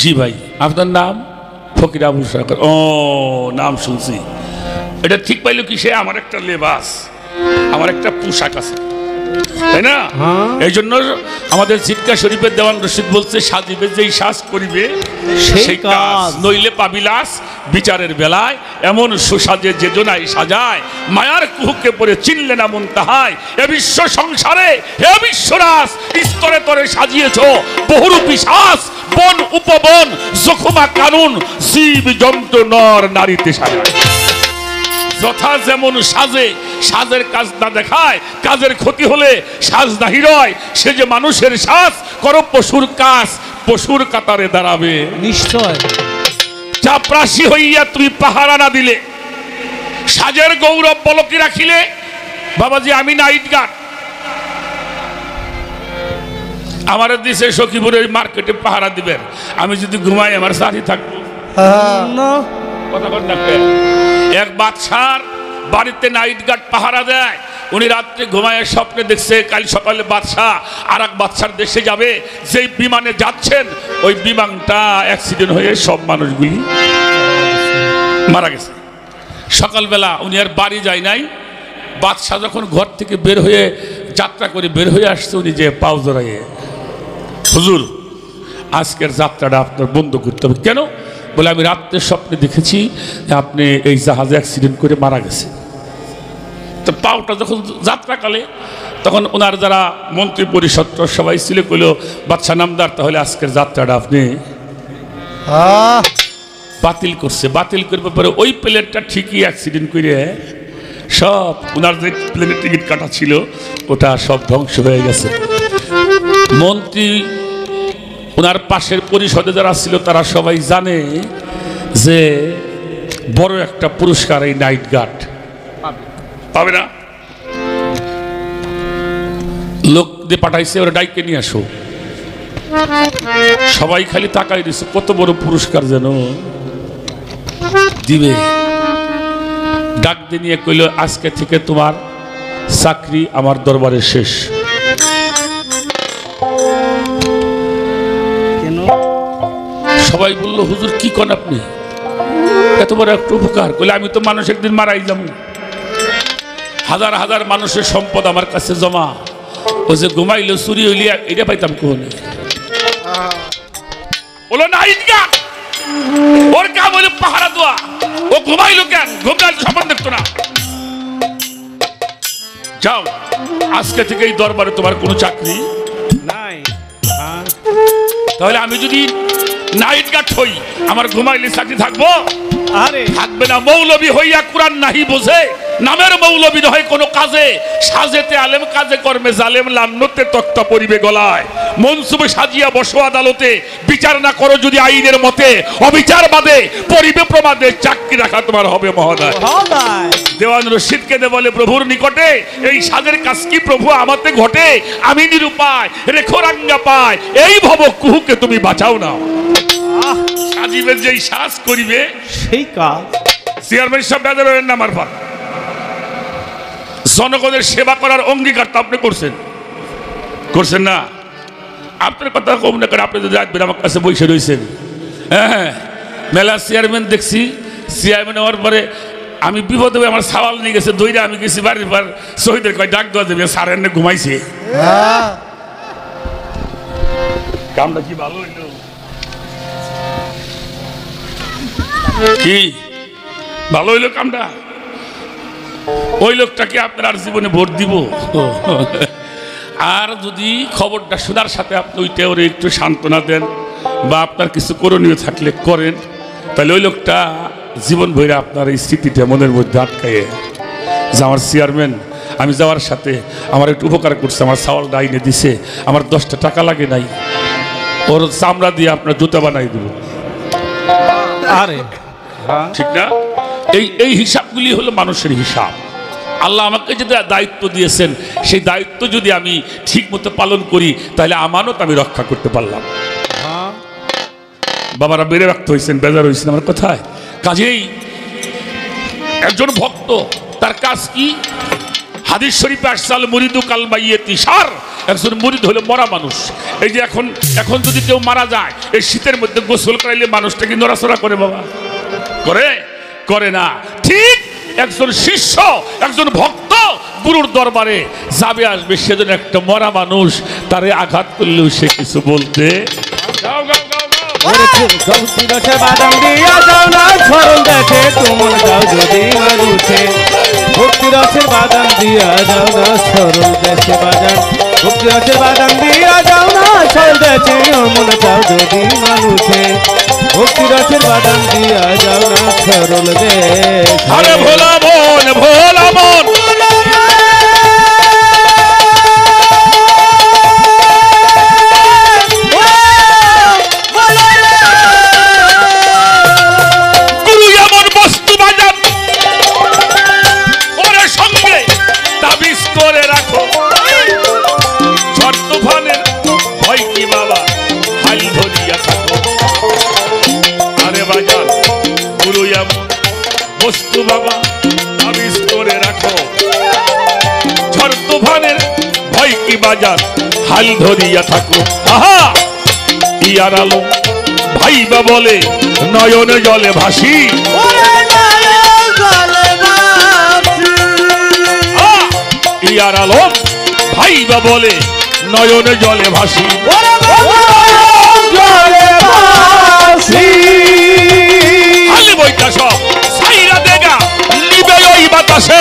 Speaker 1: জি ভাই। আপনার নাম? ফকির আবুল সরকার। ও, নাম শুনছি। এটা ঠিক পাইলো কি? সে আমার একটা লেবাস, আমার একটা পোশাক আছে, তাই না? এই জন্য আমাদের জিটকা শরীফের দেওয়ান রশিদ বলছে সাজিবে যেই সাজ করিবে সেই কাজ, নইলে পাবিলাস বিচারের বেলায় এমন সুসাজে যে জনাই সাজায়, মায়ার কুহুকে পরে চিনলে না মন তাহায়। এ বিশ্ব সংসারে হে বিশ্বরাস স্তরে তরে সাজিয়েছ বহুরূপী শ্বাস, বন উপবন জখমা কানুন জীব জন্তু নর নারীতে সাজায়। যথা যেমন সাজে সাজের কাজ না দেখায়, কাজের ক্ষতি হলে সাজ নাহি রয়। সে যে মানুষের সাজ করো পশুর কাজ, পশুর কাতারে দাঁড়াবে
Speaker 2: নিশ্চয়।
Speaker 1: চাপরাশি হইয়া তুমি পাহারা না দিলে, সাজের গৌরব বলকি রাখিলে। বাবাজি আমি নাইট গার্ড, আমার দিছে সখীপুরের মার্কেটে পাহারা দিবেন, আমি যদি ঘুমাই আমার সাথী থাকবো কথা বল না? এক বাদশার বাড়িতে নাইট গার্ড পাহারা দেয়, উনি রাত্রে ঘুমায় স্বপ্নে দেখছে কাল সকালে বাদশাহ আর এক বাদশার দেশে যাবে, যেই বিমানে যাচ্ছেন ওই বিমানটা অ্যাক্সিডেন্ট হয়ে সব মানুষগুলি মারা গেছে। সকালবেলা উনি আর বাড়ি যায় নাই, বাদশাহ যখন ঘর থেকে বের হয়ে যাত্রা করে বের হয়ে আসছে, উনি যে পাও জড়াইয়ে, হুজুর আজকের যাত্রাটা আপনার বন্ধ করতে হবে। কেন? বলে আমি রাত্রে স্বপ্নে দেখেছি আপনি এই জাহাজে অ্যাক্সিডেন্ট করে মারা গেছে। তো পাওটা যখন যাত্রাকালে তখন ওনার যারা মন্ত্রী পরিষদ সবাই ছিল, কইল বাদশা নামদার তাহলে আজকের যাত্রাটা আপনি বাতিল করছে। বাতিল করবার পরে ওই প্লেনটা ঠিকই অ্যাক্সিডেন্ট করে সব ওনার যে প্লেনের টিকিট কাটা ছিল ওটা সব ধ্বংস হয়ে গেছে। মন্ত্রী ওনার পাশের পরিষদে যারা ছিল তারা সবাই জানে যে বড় একটা পুরস্কার এই নাইট গার্ড পাবে না। লোক দিয়ে পাঠাইছে ওরা ডাইকে নিয়ে আসো, সবাই খালি তাকাই দিচ্ছে কত বড় পুরস্কার যেন দিবে। ডাক দিয়ে নিয়ে কইল আজকে থেকে তোমার চাকরি আমার দরবারে শেষ। সবাই বললো হুজুর কি কন আপনি, এত বড় একটা উপকার। কইলে আমি তো মানুষ একদিন মারাই যাব, হাজার হাজার মানুষের সম্পদ আমার কাছে জমা, ও যে ঘুমাইলো চুরি হইলে এটা পাইতাম কোনে। বলো নাইট গার্ড, ওর কাম হইলো পাহারা দেওয়া, ও ঘুমাইলো কেন? ঘুমাইলে স্বপ্ন দেখতো না। যাও আজকে থেকে এই দরবারে তোমার কোনো চাকরি
Speaker 2: নাই।
Speaker 1: তাহলে আমি যদি নাইট গার্ড হই আমার ঘুমাইলে চাকরি থাকবো?
Speaker 2: আরে
Speaker 1: থাকবে না। মৌলবী হইয়া কুরআন নাহি বোঝে, নামের মৌলবী নয় কোনো কাজে, সাজেতে আলেম কাজে কর্মে জালেম, লান্নতে তক্তা পরিবে গলায়। মনসুবে সাজিয়া বসো আদালতে, বিচার না করো যদি আইনের মতে, অবিচার বাদে পরিবে প্রমাদে, চাকরি রাখা তোমার হবে মহোদয়। দেওয়ান রশিদ কেঁদে বলে প্রভুর নিকটে, এই সাজের কাজ কি প্রভু আমাতে ঘটে? আমি নিরুপায় রেখো রাঙ্গা পায়, এই ভব কুহুকে তুমি বাঁচাও না। সাজিবে যেই সাজ করিবে
Speaker 2: সেই কাজ।
Speaker 1: চেয়ারম্যান সাহেব বেজারের নাম মারফত জনগণের সেবা করার অঙ্গীকার তো আপনি করছেন, করছেন না? আপনার কথা কম না করে আপনি যদি রাখবেন আমার কাছে বসে রয়েছেন। হ্যাঁ মেলা চেয়ারম্যান দেখছি, চেয়ারম্যান হওয়ার পরে আমি বিপদ হয়ে আমার সাওয়াল নিয়ে গেছে দইরা, আমি গেছি বাড়ির পর শহীদের কয় ডাক দেওয়া দেবে, সার এনে ঘুমাইছে। কামটা কি ভালো হইল? কি ভালো হইলো কামটা? ওই লোকটাকে আপনার জীবনে ভোট দিব? আর যদি খবরটা শোনার সাথে আপনি ওইটা ওরে একটু সান্ত্বনা দেন বা আপনার কিছু করণীয় থাকলে করেন, তাহলে ওই লোকটা জীবন ভরে আপনার এই স্মৃতিটা মনের মধ্যে আটকায়ে যে আমার চেয়ারম্যান আমি যাওয়ার সাথে আমার একটু উপকার করছে, আমার চাউল ডাইনে দিছে, আমার 10টা টাকা লাগে নাই, ওর চামড়া দিয়ে আপনার জুতা বানাই দেব।
Speaker 2: আরে
Speaker 1: ঠিক না? এই হিসাবগুলি হলো মানুষের হিসাব। আল্লাহ আমাকে যে দায়িত্ব দিয়েছেন সেই দায়িত্ব যদি আমি ঠিক মতো পালন করি তাহলে আমানত আমি রক্ষা করতে পারলাম। বাবারা বেড়ে রাখতে হয়েছেন, বেজার হয়েছেন আমার কথায়। কাজেই একজন ভক্ত তার কাজ কি? হাদিস শরীফে আসসাল মুরিদু কাল মাইয়াতি সার, একজন মুরিদ হলো মরা মানুষ। এই যে এখন যদি কেউ মারা যায় এই শীতের মধ্যে গোসল করাইলে মানুষটা কি নড়াচড়া করে বাবা? করে না। ঠিক একজন শিষ্য একজন ভক্ত গুরুর দরবারে যাবে আসবে, সেজন্য একটা মরা মানুষ তারে আঘাত করলেও সে কিছু বলতে
Speaker 2: বাদাম দিয়া যাও না সরল দেখে তোমার যাও যদি মানুষে ভক্তি রসের বাদাম দিয়া যাও না সরল দেশে বাজার ভক্তি রসের বাদাম দিয়া যাও না সরল দেশে মন যাও যদি মানুষে ভক্তি রসের বাদাম দিয়া যাও না সরল দেশ।
Speaker 1: আরে ভোলা মন ভোলা মন বস্তু বাবা আবিষ করে রাখো, ঝড় তুফানের ভয় কি বাজার হাল ধরিয়া থাকো। আহা ইয়ার আলো ভাইবা বলে নয়নে জলে ভাসি, ইয়ার আলো ভাইবা বলে নয়নে জলে ভাসি। আলি বইটা সব ছাইরা দেগা নিবে ওই বাতাসে,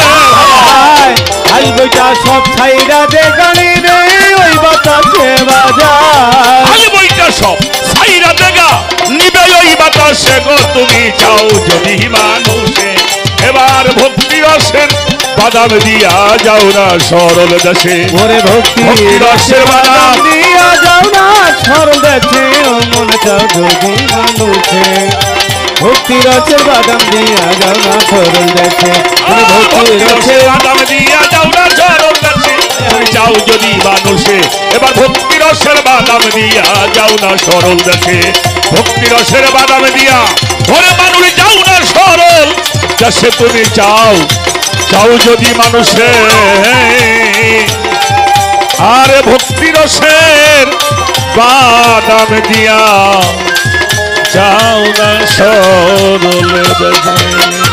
Speaker 2: আলি বইটা সব ছাইরা দেগা নিবে ওই বাতাসে বাজার,
Speaker 1: আলি বইটা সব ছাইরা দেগা নিবে ওই বাতাসে গো। তুমি চাও যদি মানুষে এবার ভক্তি রসের বাদাম দিয়া যাও না সরল দেশে,
Speaker 2: ওরে ভক্তি রসের বাদাম দিয়া যাও না সরল দেশে মন চাও যদি মানুষে ভক্তি রসের বাদাম দিয়া যাও না সরল দেশে,
Speaker 1: ভক্তি রসের বাদাম দিয়া যাও না সরল দেশে। তুমি চাও যদি মানুষে এবার ভক্তি রসের বাদাম দিয়া যাও না সরল দেশে, ভক্তি রসের বাদাম দিয়া ঘরে মানুষ যাও না সরল দেশে। তুমি চাও যদি মানুষে আরে ভক্তি রসের বাদাম দিয়া যাও না সরল দেশে।